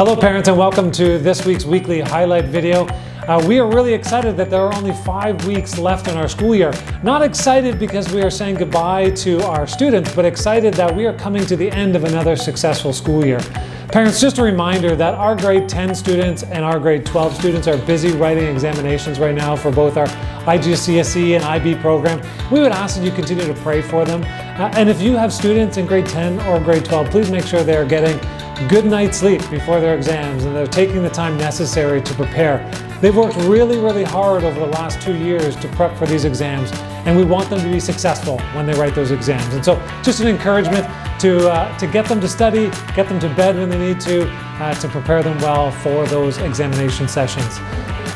Hello parents, and welcome to this week's weekly highlight video. We are really excited that there are only 5 weeks left in our school year. Not excited because we are saying goodbye to our students, but excited that we are coming to the end of another successful school year. Parents, just a reminder that our grade 10 students and our grade 12 students are busy writing examinations right now for both our IGCSE and IB program. We would ask that you continue to pray for them. And if you have students in grade 10 or grade 12, please make sure they are getting good night's sleep before their exams and they're taking the time necessary to prepare. They've worked really hard over the last 2 years to prep for these exams, and we want them to be successful when they write those exams. And so just an encouragement to get them to study, get them to bed when they need to prepare them well for those examination sessions.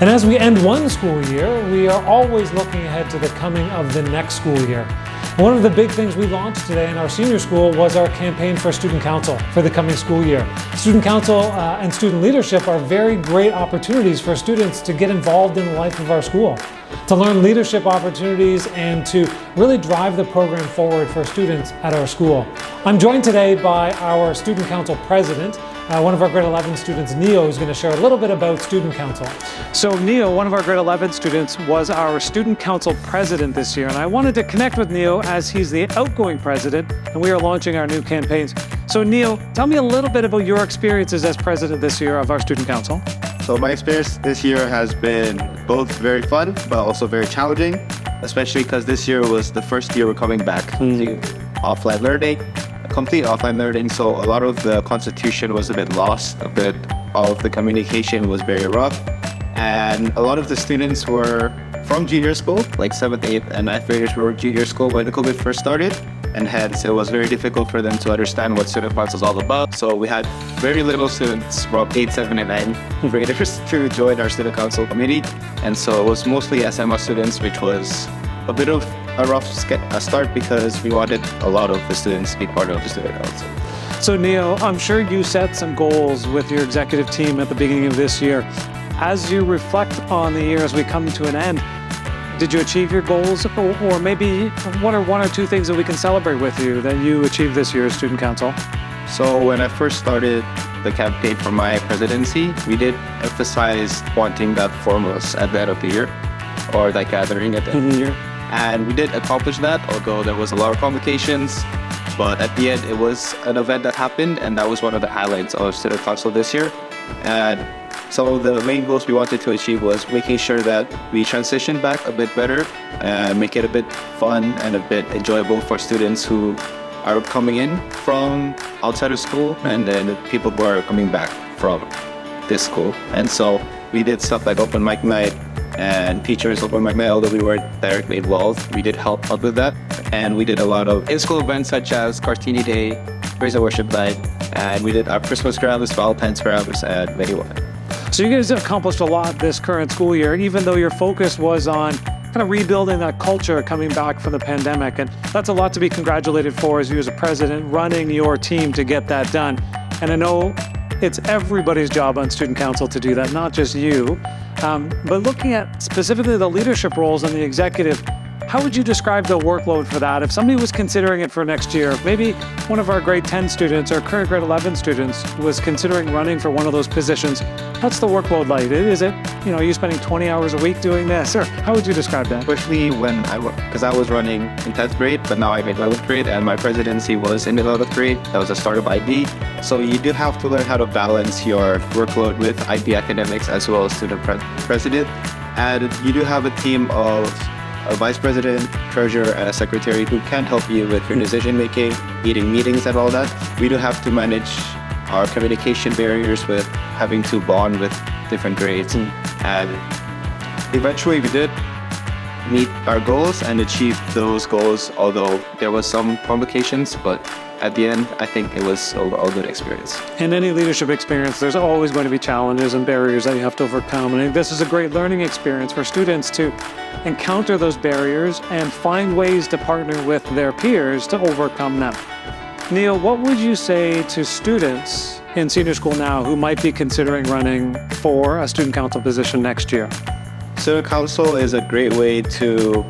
And as we end one school year, we are always looking ahead to the coming of the next school year. One of the big things we launched today in our senior school was our campaign for Student Council for the coming school year. Student Council and student leadership are very great opportunities for students to get involved in the life of our school, to learn leadership opportunities and to really drive the program forward for students at our school. I'm joined today by our Student Council president, one of our grade 11 students, Neo, who's going to share a little bit about Student Council. So Neo, one of our grade 11 students, was our Student Council president this year, and I wanted to connect with Neo as he's the outgoing president, and we are launching our new campaigns. So Neo, tell me a little bit about your experiences as president this year of our Student Council. So my experience this year has been both very fun, but also very challenging, especially because this year was the first year we're coming back to offline learning. Complete offline learning, so a lot of the constitution was a bit lost, a bit of the communication was very rough, and a lot of the students were from junior school, like 7th, 8th, and 9th graders were junior school when the COVID first started, and hence it was very difficult for them to understand what Student Council is all about. So we had very little students from 8, 7, and 9 graders to join our Student Council committee, and so it was mostly SMA students, which was a bit of a rough start because we wanted a lot of the students to be part of the Student Council. So Neo, I'm sure you set some goals with your executive team at the beginning of this year. As you reflect on the year as we come to an end, did you achieve your goals, or maybe what are 1 or 2 things that we can celebrate with you that you achieved this year as Student Council? So when I first started the campaign for my presidency, we did emphasize wanting that foremost at the end of the year, or that gathering at the end of the year. And we did accomplish that, although there was a lot of complications. But at the end, it was an event that happened, and that was one of the highlights of Student Council this year. And some of the main goals we wanted to achieve was making sure that we transition back a bit better and make it a bit fun and a bit enjoyable for students who are coming in from outside of school and then the people who are coming back from this school. And so we did stuff like open mic night and teachers open mic night, although we weren't directly involved. We did help out with that. And we did a lot of in-school events such as Cartini Day, Praise and Worship Night, and we did our Christmas grams, Valentine's grams, and many more. So you guys have accomplished a lot this current school year, even though your focus was on kind of rebuilding that culture coming back from the pandemic. And that's a lot to be congratulated for as you as a president running your team to get that done. And I know it's everybody's job on Student Council to do that, not just you. But looking at specifically the leadership roles and the executive, how would you describe the workload for that? If somebody was considering it for next year, maybe one of our grade 10 students or current grade 11 students was considering running for one of those positions, what's the workload like? Is it, are you spending 20 hours a week doing this? Or how would you describe that? Especially when because I was running in 10th grade, but now I'm in 11th grade, and my presidency was in 11th grade. That was the start of IB. So you do have to learn how to balance your workload with IB academics as well as student president. And you do have a team of a vice president, treasurer, and a secretary who can help you with your decision making, leading meetings and all that. We do have to manage our communication barriers with having to bond with different grades. And eventually we did meet our goals and achieve those goals, although there was some complications, but at the end, I think it was a good experience. In any leadership experience, there's always going to be challenges and barriers that you have to overcome. And I think this is a great learning experience for students to encounter those barriers and find ways to partner with their peers to overcome them. Neil, what would you say to students in senior school now who might be considering running for a Student Council position next year? Student Council is a great way to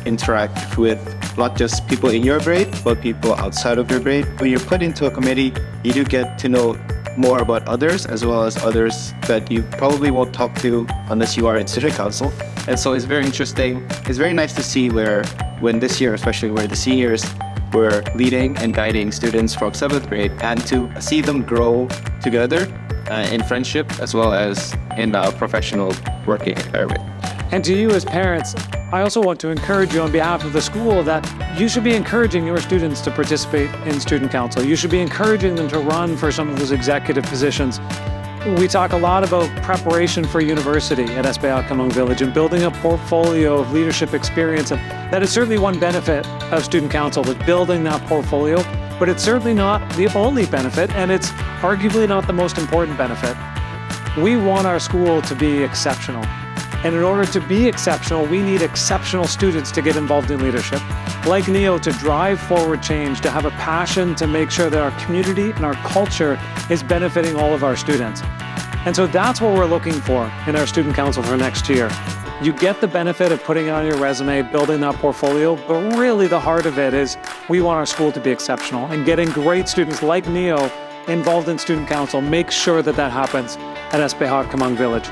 interact with not just people in your grade, but people outside of your grade. When you're put into a committee, you do get to know more about others, as well as others that you probably won't talk to unless you are in student council. And so it's very interesting. It's very nice to see when this year, especially where the seniors were leading and guiding students from 7th grade, and to see them grow together in friendship as well as in a professional working environment. And to you as parents, I also want to encourage you on behalf of the school that you should be encouraging your students to participate in student council. You should be encouraging them to run for some of those executive positions. We talk a lot about preparation for university at SPH KV Village and building a portfolio of leadership experience. And that is certainly one benefit of student council, is building that portfolio, but it's certainly not the only benefit, and it's arguably not the most important benefit. We want our school to be exceptional. And in order to be exceptional, we need exceptional students to get involved in leadership. Like Neo, to drive forward change, to have a passion to make sure that our community and our culture is benefiting all of our students. And so that's what we're looking for in our student council for next year. You get the benefit of putting it on your resume, building that portfolio, but really the heart of it is we want our school to be exceptional, and getting great students like Neo involved in student council, make sure that that happens at SPH KV Village.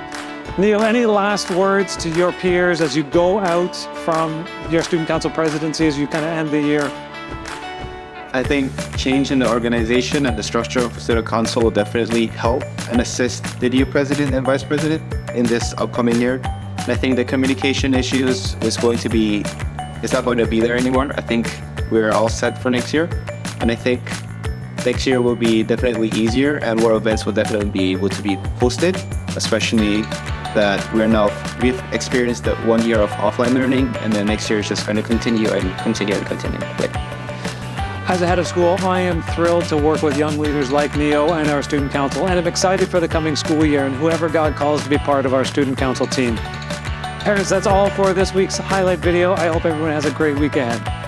Neo, any last words to your peers as you go out from your student council presidency, as you kind of end the year? I think change in the organization and the structure of student council will definitely help and assist the new president and vice president in this upcoming year. And I think the communication issues it's not going to be there anymore. I think we're all set for next year. And I think next year will be definitely easier, and more events will definitely be able to be hosted, especially that we've experienced the 1 year of offline learning, and then next year is just going to continue. As a head of school, I am thrilled to work with young leaders like Neo and our student council, and I'm excited for the coming school year and whoever God calls to be part of our student council team. Parents, that's all for this week's highlight video. I hope everyone has a great week ahead.